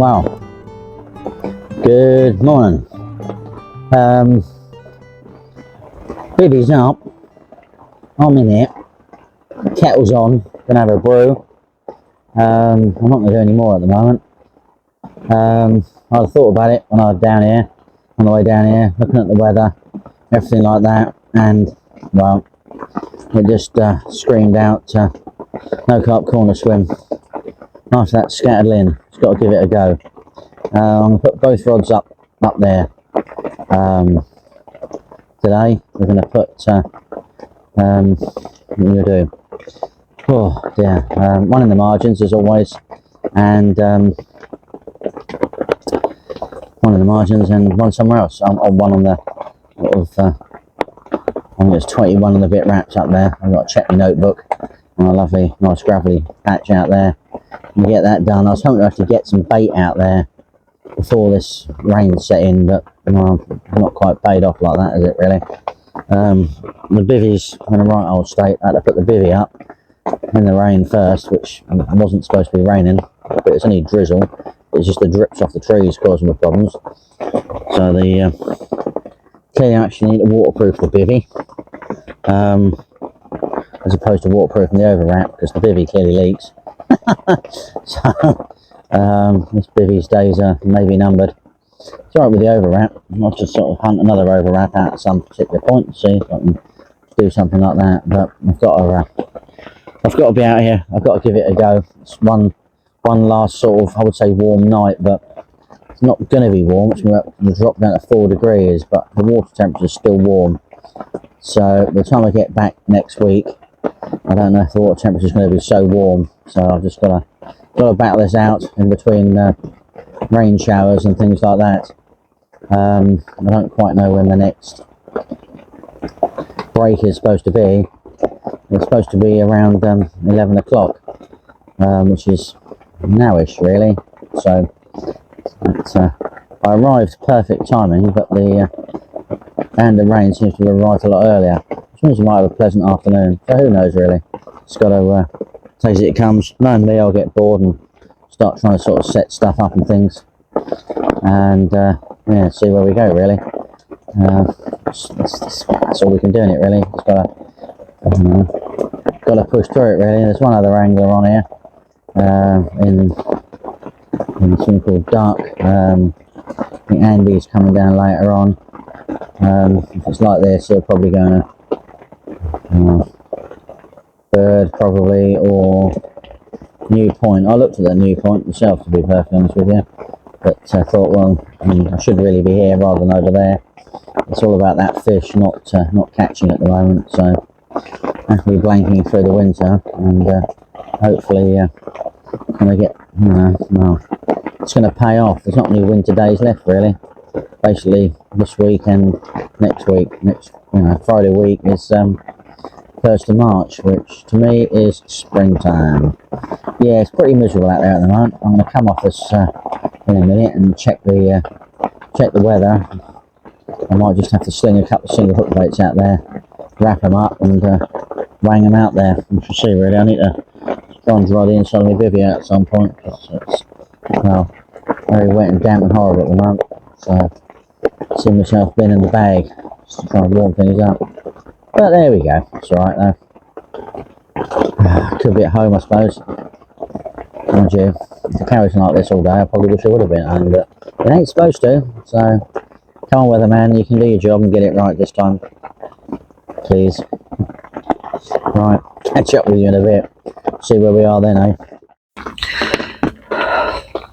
Well, good morning. Bibby's up. I'm in it. Kettle's on. Gonna have a brew. I'm not gonna do any more at the moment. I thought about it when I was down here, on the way down here, looking at the weather, everything like that, and well, it just screamed out no carp corner swim. After that scattered in, just got to give it a go. I'm going to put both rods up there today. We're going to put what are we going to do? Oh dear, one in the margins as always, and one in the margins and one somewhere else. One on the sort of I think it's 21 on the bit wraps up there. I've got to check my notebook on a lovely nice gravelly patch out there and get that done. I was hoping to actually get some bait out there before this rain set in, but well, not quite paid off like that, is it really? The bivvy's in a right old state. I had to put the bivvy up in the rain first, which wasn't supposed to be raining, but it's only drizzle. It's just the drips off the trees causing the problems. So clearly I actually need to waterproof the bivvy, as opposed to waterproofing the overwrap, because the bivvy clearly leaks. So this bivvy's days are maybe numbered. It's alright with the overwrap. I'll just sort of hunt another overwrap out at some particular point and see if I can do something like that. But I've got to be out here. I've got to give it a go. It's one last sort of, I would say, warm night, but it's not going to be warm. It's going to drop down to 4 degrees, but the water temperature is still warm. So by the time I get back next week, I don't know if the water temperature is going to be so warm. So I've just got to battle this out in between rain showers and things like that. I don't quite know when the next break is supposed to be. It's supposed to be around 11 o'clock, which is nowish really. So I arrived perfect timing, but the band of rain seems to have arrived a lot earlier, which means we might have a pleasant afternoon. So who knows really? Just got to take it come. Knowing me, I'll get bored and start trying to sort of set stuff up and things, and yeah, see where we go really. That's all we can do in it really. Just got to push through it really. There's one other angler on here in something called Dark. I think Andy's coming down later on. If it's like this, he'll probably go on a Bird probably, or New Point. I looked at the New Point myself, to be perfectly honest with you, but I thought, well, I should really be here rather than over there. It's all about that fish, not catching at the moment. So after blanking through the winter, and hopefully gonna get, well, it's going to pay off. There's not many winter days left really. Basically this week and next week. Next Friday week is 1st of March, which to me is springtime. Yeah, it's pretty miserable out there at the moment. I'm going to come off this in a minute and check the weather. I might just have to sling a couple of single hook baits out there, wrap them up and wang them out there. We shall see really. I need to try and dry the inside of my bivvy out at some point. It's well, very wet and damp and horrible at the moment. So I see myself being in the bag just to try and warm things up. But there we go. It's alright though. Could be at home, I suppose. Mind you, if I carried on like this all day, I probably wish I would have been at home, but it ain't supposed to. So come on, weatherman, you can do your job and get it right this time, please. Right, catch up with you in a bit. See where we are then, eh?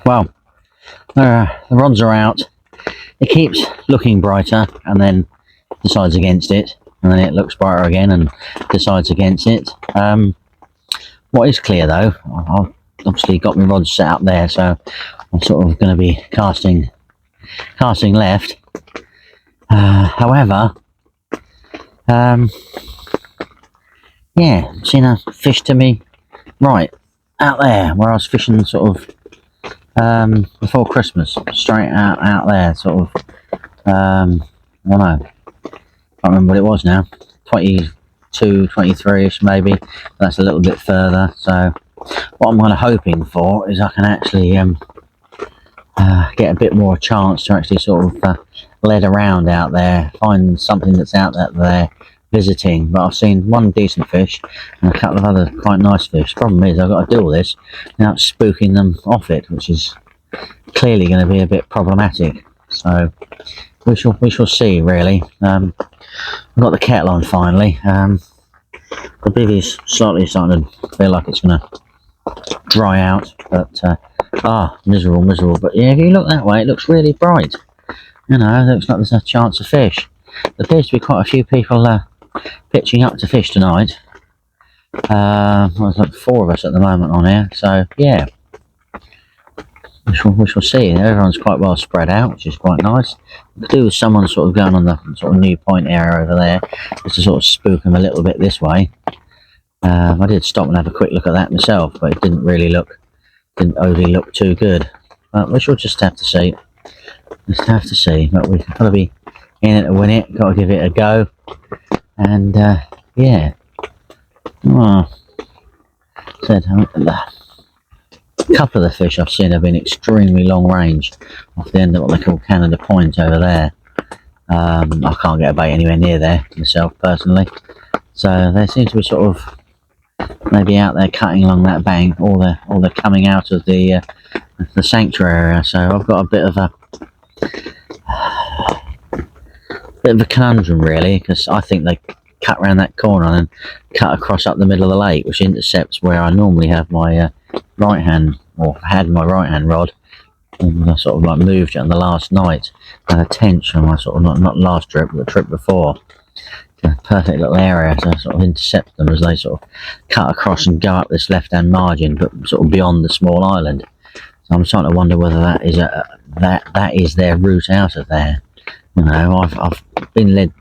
Well, the rods are out. It keeps looking brighter and then decides against it, and then it looks brighter again and decides against it. What is clear though, I've obviously got my rods set up there, so I'm sort of going to be casting left. However, yeah, seen a fish to me right out there where I was fishing sort of before Christmas, straight out there, sort of I don't know, can't remember what it was now, 22, 23ish maybe. That's a little bit further. So what I'm kind of hoping for is I can actually get a bit more chance to actually sort of lead around out there, find something that's out there visiting. But I've seen one decent fish and a couple of other quite nice fish. Problem is, I've got to do all this without spooking them off it, which is clearly going to be a bit problematic. So we shall see, really. I've got the kettle on finally. The bivvy's slightly starting to feel like it's going to dry out, but miserable. But yeah, if you look that way, it looks really bright. You know, it looks like there's a chance of fish. There appears to be quite a few people pitching up to fish tonight. There's like 4 of us at the moment on here, so yeah, we shall see. Everyone's quite well spread out, which is quite nice. We could do with someone sort of going on the sort of new point area over there, just to sort of spook them a little bit this way. I did stop and have a quick look at that myself, but it didn't overly look too good. But we shall just have to see. But we've got to be in it to win it. Got to give it a go. And yeah. Well, said a couple of the fish I've seen have been extremely long range off the end of what they call Canada Point over there. I can't get a bait anywhere near there myself personally. So they seem to be sort of maybe out there cutting along that bank, or they're coming out of the sanctuary area. So I've got a bit of a conundrum really, because I think they cut around that corner and cut across up the middle of the lake, which intercepts where I normally have my right hand, or had my right hand rod. And I sort of like moved it on the last night. I had a tench on my sort of not last trip, but the trip before. A perfect little area to sort of intercept them as they sort of cut across and go up this left hand margin, but sort of beyond the small island. So I'm starting to wonder whether that is that is their route out of there. You know, I've been led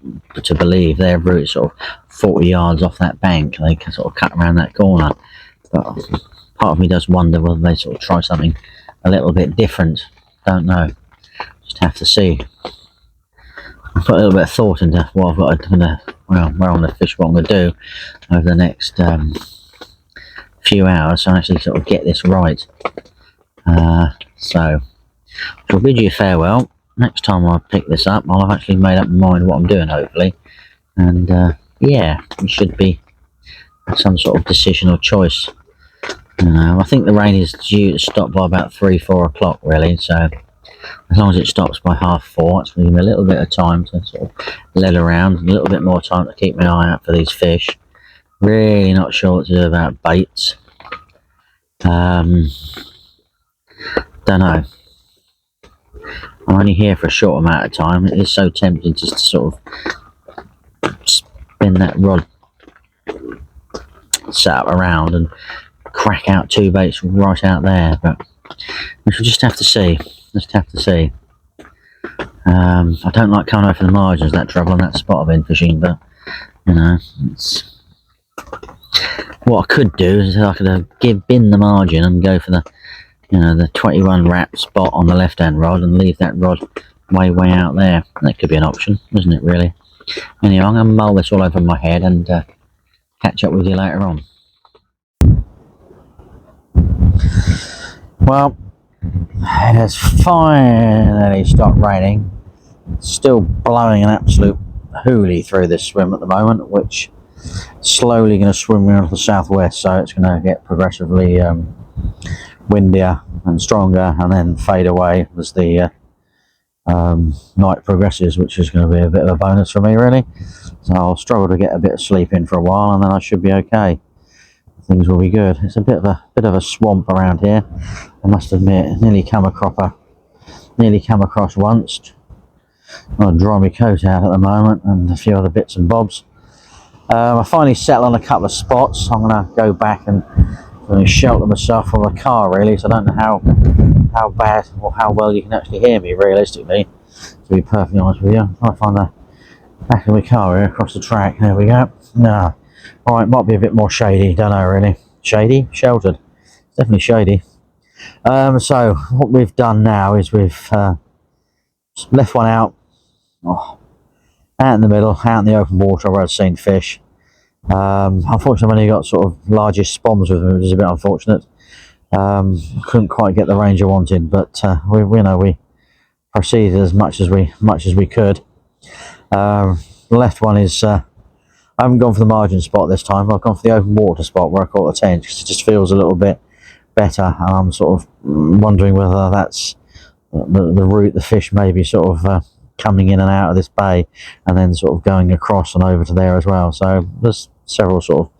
to believe their route is sort of 40 yards off that bank. They can sort of cut around that corner, but part of me does wonder whether they sort of try something a little bit different. Don't know. Just have to see. I've put a little bit of thought into what I've got to do, where I'm going to fish, what I'm going to do over the next few hours, so I actually sort of get this right. So I'll bid you farewell. Next time I pick this up, I'll have actually made up my mind what I'm doing, hopefully. And yeah, it should be some sort of decision or choice. I think the rain is due to stop by about 3-4 o'clock, really. So as long as it stops by 4:30, it's going to give me a little bit of time to sort of lead around, and a little bit more time to keep my eye out for these fish. Really not sure what to do about baits. Don't know. I'm only here for a short amount of time. It is so tempting just to sort of spin that rod set up around and crack out 2 baits right out there, but we shall just have to see. I don't like coming over the margins, that trouble on that spot I've been fishing, but you know, it's what I could do is I could bin the margin and go for the 21 wrap spot on the left hand rod and leave that rod way out there. That could be an option, isn't it, really? Anyway, I'm going to mull this all over my head and catch up with you later on. Well, it has finally stopped raining. It's still blowing an absolute hoolie through this swim at the moment, which is slowly going to swim around to the southwest, so it's going to get progressively windier and stronger and then fade away as the night progresses, which is going to be a bit of a bonus for me, really. So I'll struggle to get a bit of sleep in for a while, and then I should be okay. Things will be good. It's a bit of a swamp around here, I must admit. Nearly come across once. I'll dry my coat out at the moment and a few other bits and bobs. I finally settled on a couple of spots. I'm going to go back and shelter myself from the car, really, so I don't know how bad or how well you can actually hear me, realistically, to be perfectly honest with you. I'll find the back of my car here across the track. There we go. No. Alright, might be a bit more shady, don't know really. Shady? Sheltered. Definitely shady. So what we've done now is we've left one out in the middle, out in the open water where I've seen fish. Unfortunately I've only got sort of largest spoms with them, which is a bit unfortunate. Couldn't quite get the range I wanted, but we proceeded as much as we could. The left one is I haven't gone for the margin spot this time. I've gone for the open water spot where I caught the tench, because it just feels a little bit better. And I'm sort of wondering whether that's the route the fish may be sort of coming in and out of this bay, and then sort of going across and over to there as well. So there's several sort of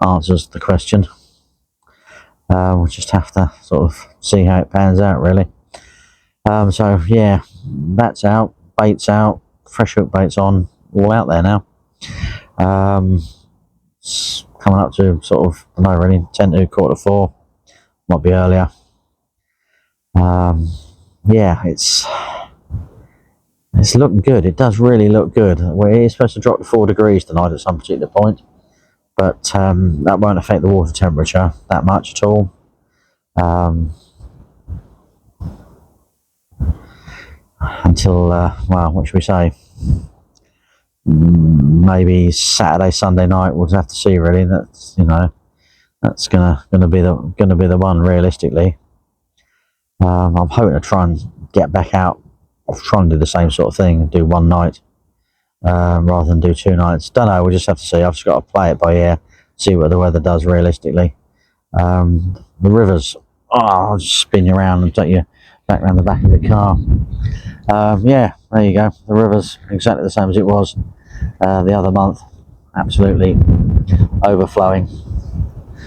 answers to the question. We'll just have to sort of see how it pans out, really. So yeah, that's out, bait's out, fresh hook bait's on, all out there now. It's coming up to sort of, I don't know really, 10 to 4:15, might be earlier. Yeah, it's looking good. It does really look good. We're supposed to drop to 4 degrees tonight at some particular point, but that won't affect the water temperature that much at all. Until well, what should we say, maybe Saturday, Sunday night. We'll have to see, really. That's, you know, that's gonna be the one, realistically. I'm hoping to try and get back out. I'll try and do the same sort of thing, do one night rather than do 2 nights. Don't know, we'll just have to see. I've just got to play it by ear, see what the weather does realistically. The rivers, I'll just spin you around and take you back around the back of the car. Yeah, there you go. The river's exactly the same as it was the other month. Absolutely overflowing.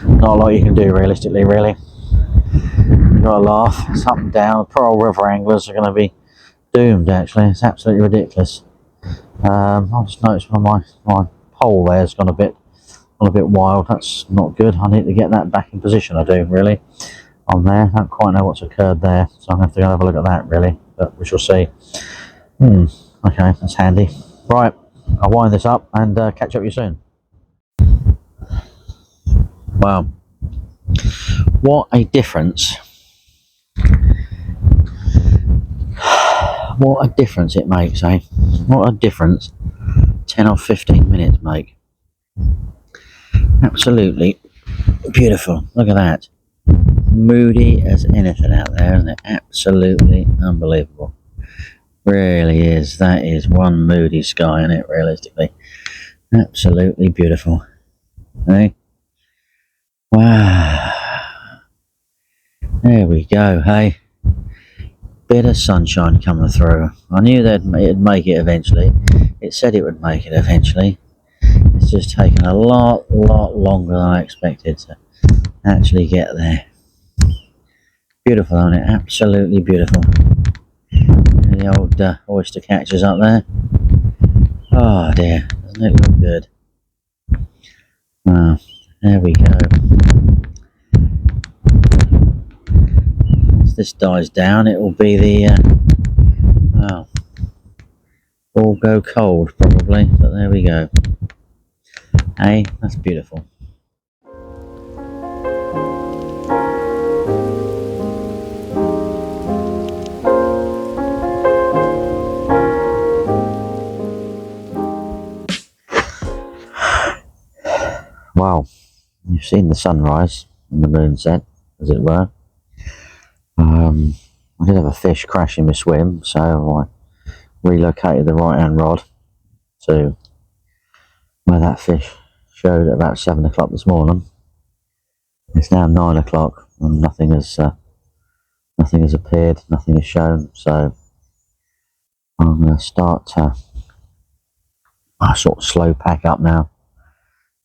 Not a lot you can do realistically, really. You've got to laugh. It's up and down. Poor old river anglers are going to be doomed, actually. It's absolutely ridiculous. I just noticed my pole there's gone a bit wild. That's not good. I need to get that back in position, I do, really, on there. I don't quite know what's occurred there, so I'm going to have to go have a look at that, really, but we shall see. Okay, that's handy. Right, I'll wind this up and catch up with you soon. Wow, what a difference. What a difference it makes, eh? What a difference 10 or 15 minutes make. Absolutely beautiful. Look at that. Moody as anything out there, isn't it? Absolutely unbelievable. Really is. That is one moody sky, isn't it, realistically? Absolutely beautiful. Eh? Wow. There we go, hey? Bit of sunshine coming through. I knew that it'd make it eventually. It said it would make it eventually. It's just taken a lot longer than I expected to actually get there. Beautiful, isn't it? Absolutely beautiful. And the old oyster catchers up there. Oh dear, doesn't it look good? Oh, there we go. Once this dies down, it will be the well, all go cold probably, but there we go. Hey, that's beautiful. Wow, you've seen the sunrise and the moon set, as it were. I did have a fish crash in my swim, so I relocated the right hand rod to where that fish showed at about 7 o'clock this morning. It's now 9 o'clock and nothing has appeared, nothing has shown, so I'm going to start to sort of slow pack up now,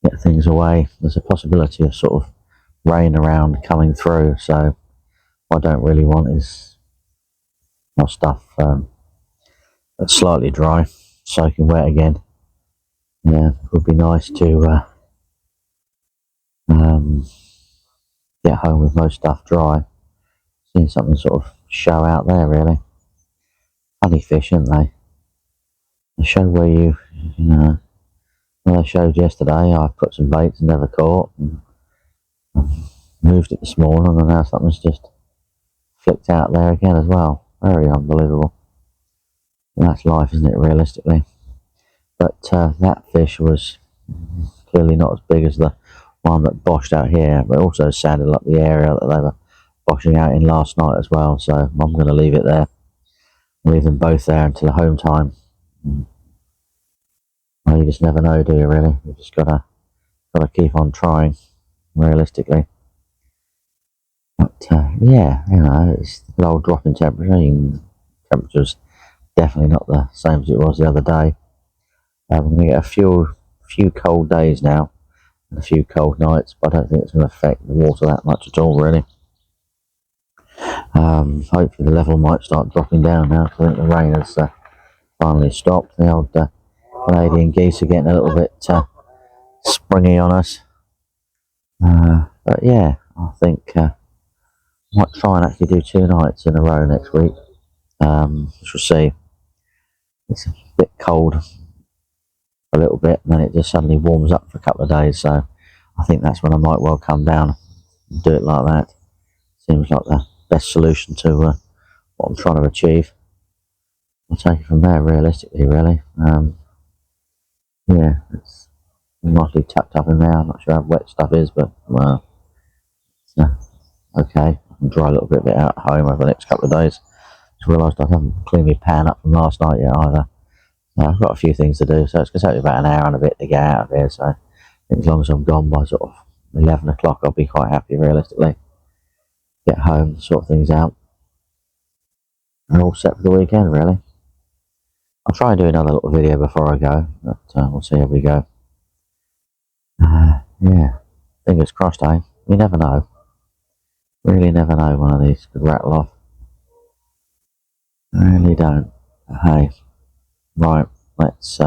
get things away. There's a possibility of sort of rain around coming through, so what I don't really want is my stuff that's slightly dry, soaking wet again. Yeah, it would be nice to get home with most stuff dry. Seeing something sort of show out there, really. Funny fish, aren't they? They show where you know, well, they showed yesterday. I put some baits and never caught. And moved it this morning, and now something's just flicked out there again as well. Very unbelievable. And that's life, isn't it, realistically? But that fish was clearly not as big as the one that boshed out here, but also sounded like the area that they were boshing out in last night as well, so I'm going to leave it there. Leave them both there until home time. Well, you just never know, do you? Really, you just gotta keep on trying, realistically. But yeah, you know, it's the old drop in temperature. Temperature's definitely not the same as it was the other day. We're going to get a few cold days now and a few cold nights, but I don't think it's going to affect the water that much at all, really. Hopefully the level might start dropping down now, because I think the rain has finally stopped. The old Canadian geese are getting a little bit springy on us. But yeah, I think I might try and actually do 2 nights in a row next week. We'll see. It's a bit cold for a little bit, and then it just suddenly warms up for a couple of days, so I think that's when I might well come down and do it like that. Seems like the best solution to what I'm trying to achieve. I'll take it from there, realistically, really. Yeah, it's nicely tucked up in there. I'm not sure how wet stuff is, but it's okay. I can dry a little bit of it out at home over the next couple of days. Just realised I haven't cleaned my pan up from last night yet either. I've got a few things to do, so it's going to take me about an hour and a bit to get out of here, so I think as long as I'm gone by sort of 11 o'clock, I'll be quite happy, realistically. Get home, sort things out, and all set for the weekend, really. I'll try and do another little video before I go, but we'll see how we go. Yeah, fingers crossed, eh? You never know. Really never know one of these could rattle off. I really don't. But hey, right, let's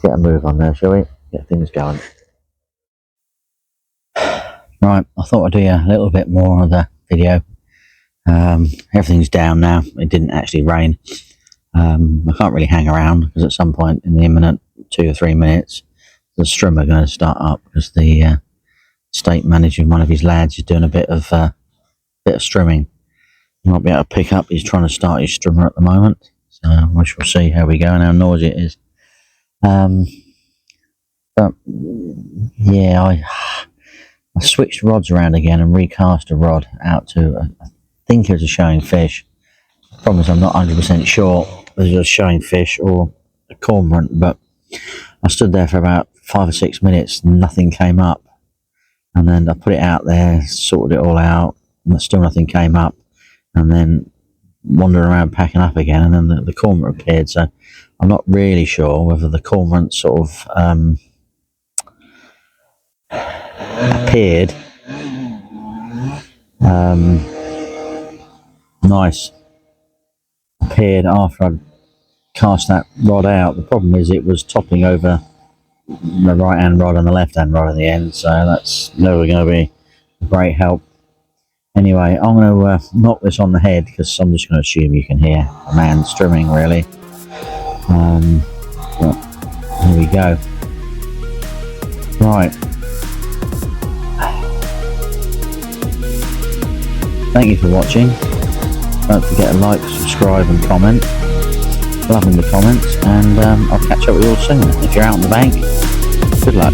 get a move on there, shall we? Get things going. Right, I thought I'd do a little bit more of the video. Everything's down now. It didn't actually rain. I can't really hang around because at some point in the imminent 2 or 3 minutes, the strimmer going to start up because the state manager, one of his lads, is doing a bit of strimming. You might be able to pick up. He's trying to start his strimmer at the moment, so we shall see how we go and how noisy it is. But yeah, I switched rods around again and recast a rod out to, I think it was a showing fish. The problem is I'm not 100% sure whether it was a showing fish or a cormorant, but I stood there for about 5 or 6 minutes and nothing came up. And then I put it out there, sorted it all out, and still nothing came up. And then wandered around packing up again, and then the cormorant appeared. So I'm not really sure whether the cormorant sort of appeared appeared after I'd cast that rod out. The problem is it was topping over the right hand rod and the left hand rod in the end, so that's never going to be a great help. Anyway, I'm going to knock this on the head because I'm just going to assume you can hear a man strimming, really. But here we go. Right. Thank you for watching. Don't forget to like, subscribe and comment. Loving the comments, and I'll catch up with you all soon. If you're out on the bank, good luck.